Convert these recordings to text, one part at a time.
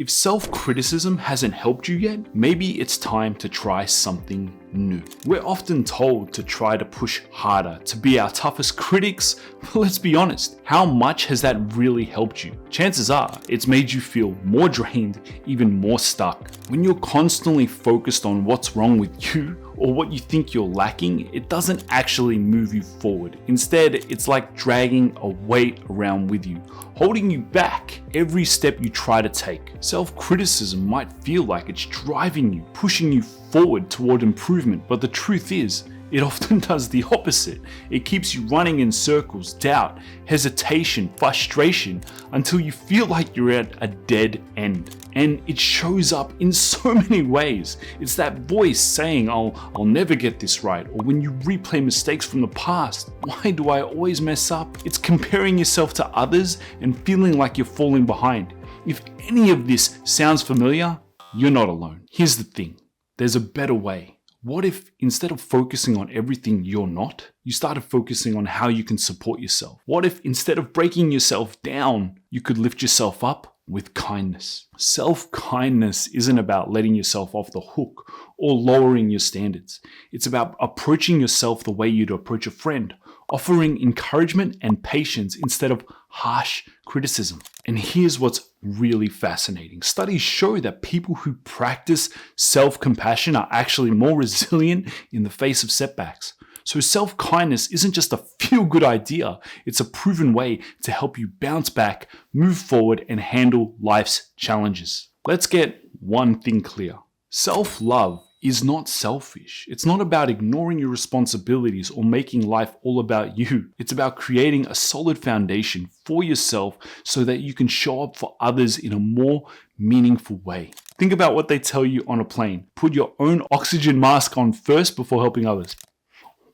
If self-criticism hasn't helped you yet, maybe it's time to try something new. We're often told to try to push harder, to be our toughest critics, but let's be honest, how much has that really helped you? Chances are it's made you feel more drained, even more stuck. When you're constantly focused on what's wrong with you or what you think you're lacking, it doesn't actually move you forward. Instead, it's like dragging a weight around with you, holding you back every step you try to take. Self-criticism might feel like it's driving you, pushing you forward toward improvement, but the truth is, it often does the opposite. It keeps you running in circles, doubt, hesitation, frustration, until you feel like you're at a dead end. And it shows up in so many ways. It's that voice saying, I'll never get this right. Or when you replay mistakes from the past, why do I always mess up? It's comparing yourself to others and feeling like you're falling behind. If any of this sounds familiar, you're not alone. Here's the thing, there's a better way. What if instead of focusing on everything you're not, you started focusing on how you can support yourself? What if instead of breaking yourself down, you could lift yourself up with kindness? Self-kindness isn't about letting yourself off the hook or lowering your standards. It's about approaching yourself the way you'd approach a friend, offering encouragement and patience instead of harsh criticism. And here's what's really fascinating. Studies show that people who practice self-compassion are actually more resilient in the face of setbacks. So self-kindness isn't just a feel-good idea, it's a proven way to help you bounce back, move forward, and handle life's challenges. Let's get one thing clear. Self-love is not selfish. It's not about ignoring your responsibilities or making life all about you. It's about creating a solid foundation for yourself so that you can show up for others in a more meaningful way. Think about what they tell you on a plane. Put your own oxygen mask on first before helping others.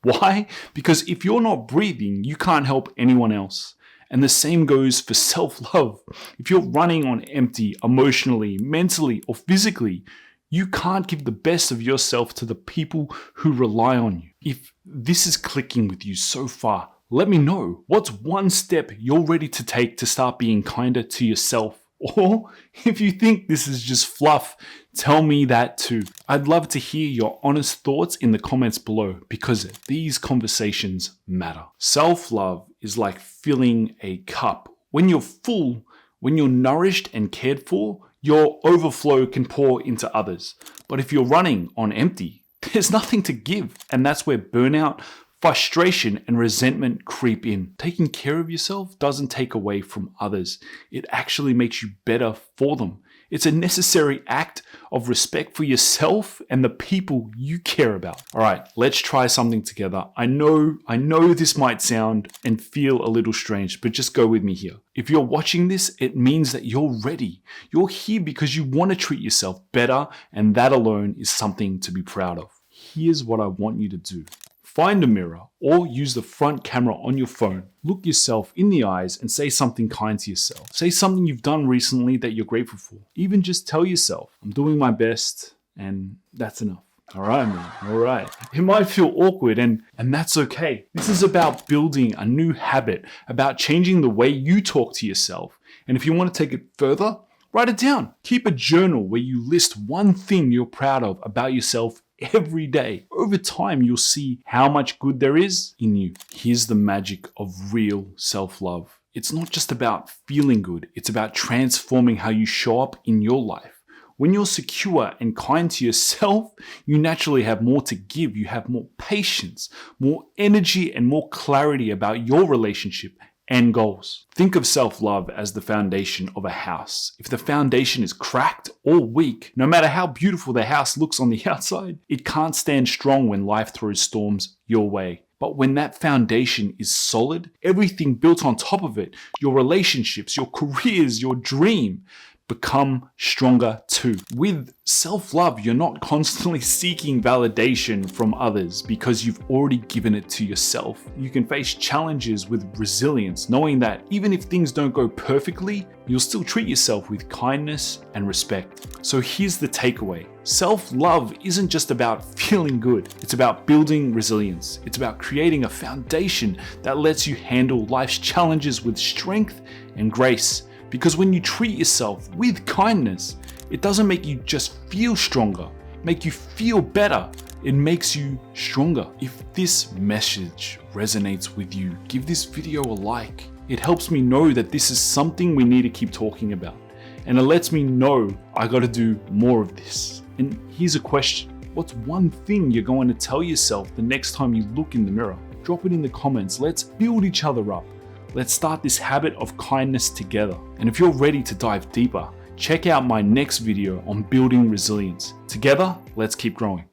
Why? Because if you're not breathing, you can't help anyone else. And the same goes for self-love. If you're running on empty emotionally, mentally, or physically, you can't give the best of yourself to the people who rely on you. If this is clicking with you so far, let me know. What's one step you're ready to take to start being kinder to yourself? Or if you think this is just fluff, tell me that too. I'd love to hear your honest thoughts in the comments below because these conversations matter. Self-love is like filling a cup. When you're full, when you're nourished and cared for, your overflow can pour into others. But if you're running on empty, there's nothing to give. And that's where burnout, frustration, and resentment creep in. Taking care of yourself doesn't take away from others. It actually makes you better for them. It's a necessary act of respect for yourself and the people you care about. All right, let's try something together. I know this might sound and feel a little strange, but just go with me here. If you're watching this, it means that you're ready. You're here because you want to treat yourself better, and that alone is something to be proud of. Here's what I want you to do. Find a mirror or use the front camera on your phone. Look yourself in the eyes and say something kind to yourself. Say something you've done recently that you're grateful for. Even just tell yourself, I'm doing my best and that's enough. All right, man. All right. It might feel awkward and that's okay. This is about building a new habit, about changing the way you talk to yourself. And if you want to take it further, write it down. Keep a journal where you list one thing you're proud of about yourself every day. Over time, you'll see how much good there is in you. Here's the magic of real self-love. It's not just about feeling good. It's about transforming how you show up in your life. When you're secure and kind to yourself, you naturally have more to give. You have more patience, more energy, and more clarity about your relationship and goals. Think of self-love as the foundation of a house. If the foundation is cracked or weak, no matter how beautiful the house looks on the outside, it can't stand strong when life throws storms your way. But when that foundation is solid, everything built on top of it, your relationships, your careers, your dream, become stronger too. With self-love, you're not constantly seeking validation from others because you've already given it to yourself. You can face challenges with resilience, knowing that even if things don't go perfectly, you'll still treat yourself with kindness and respect. So here's the takeaway. Self-love isn't just about feeling good. It's about building resilience. It's about creating a foundation that lets you handle life's challenges with strength and grace. Because when you treat yourself with kindness, it doesn't make you just feel stronger, make you feel better. It makes you stronger. If this message resonates with you, give this video a like. It helps me know that this is something we need to keep talking about. And it lets me know I gotta do more of this. And here's a question. What's one thing you're going to tell yourself the next time you look in the mirror? Drop it in the comments. Let's build each other up. Let's start this habit of kindness together. And if you're ready to dive deeper, check out my next video on building resilience. Together, let's keep growing.